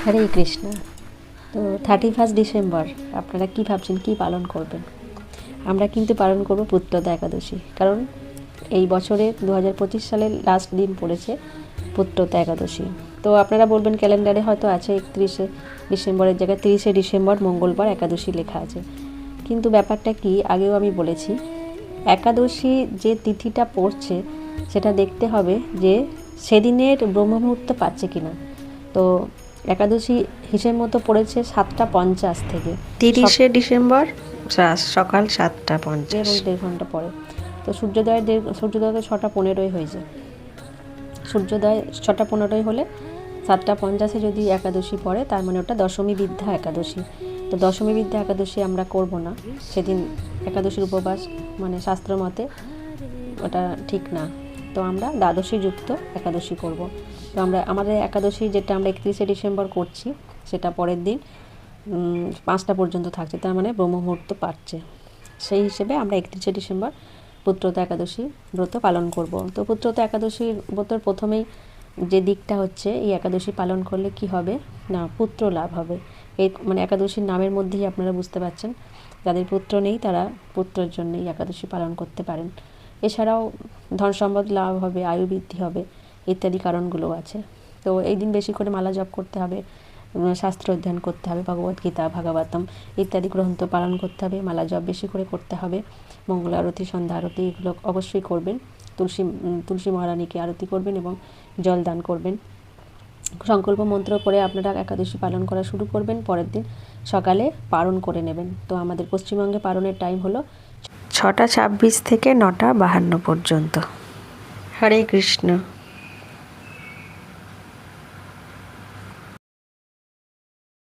হরে কৃষ্ণ। তো 31 ডিসেম্বর আপনারা কি ভাবছেন কি পালন করবেন? আমরা কিন্তু পালন করব পুত্রদা একাদশী, কারণ এই বছরে 2025 সালের লাস্ট দিন পড়েছে পুত্রদা একাদশী। তো আপনারা বলবেন ক্যালেন্ডারে হয়তো আছে 31শে ডিসেম্বরের জায়গায় 30শে ডিসেম্বর মঙ্গলবার একাদশী লেখা আছে, কিন্তু ব্যাপারটা কি আগেও আমি বলেছি, একাদশী যে তিথিটা পড়ছে সেটা দেখতে হবে যে সেদিনের ব্রহ্মমুহূর্ত পাচ্ছে কিনা। তো একাদশী হিসেব মতো পড়েছে 7:50 থেকে 30শে ডিসেম্বর সকাল 7:50 এবং 1.5 ঘন্টা পরে। তো সূর্যোদয় 6:15 হয়ে যায়। সূর্যোদয় 6:15 হলে 7:50 যদি একাদশী পড়ে, তার মানে ওটা দশমী বিদ্যা একাদশী। তো দশমী বিদ্যা একাদশী আমরা করব না, সেদিন একাদশীর উপবাস মানে শাস্ত্র মতে ওটা ঠিক না। তো আমরা দ্বাদশী যুক্ত একাদশী করব। তো আমাদের একাদশী যেটা আমরা 31শে ডিসেম্বর করছি সেটা পরের দিন 5টা পর্যন্ত থাকছে, তার মানে ব্রহ্মমুহূর্ত পাচ্ছে। সেই হিসেবে আমরা 31শে ডিসেম্বর পুত্রতা একাদশী ব্রত পালন করব। তো পুত্রতা একাদশীর ব্রতর প্রথমেই যে দিকটা হচ্ছে, এই একাদশী পালন করলে কি হবে না, পুত্র লাভ হবে। এই মানে একাদশীর নামের মধ্যেই আপনারা বুঝতে পারছেন, যাদের পুত্র নেই তারা পুত্রের জন্য এই একাদশী পালন করতে পারেন। এছাড়াও ধন সম্পদ লাভ হবে, আয়ু বৃদ্ধি হবে, ইত্যাদি কারণগুলো আছে। তো এই দিন বেশি করে মালা জপ করতে হবে, শাস্ত্র অধ্যয়ন করতে হবে, ভগবদ্গীতা ভাগবতম ইত্যাদি গ্রন্থ পালন করতে হবে, মালা জপ বেশি করে করতে হবে, মঙ্গল আরতি সন্ধ্যা আরতি এগুলো অবশ্যই করবেন, তুলসী মহারানীকে আরতি করবেন এবং জল দান করবেন। সংকল্প মন্ত্র করে আপনারা একাদশী পালন করা শুরু করবেন, পরের দিন সকালে পারণ করে নেবেন। তো আমাদের পশ্চিমবঙ্গে পারণের টাইম হলো 6:26 থেকে 9:52 পর্যন্ত। হরে কৃষ্ণ।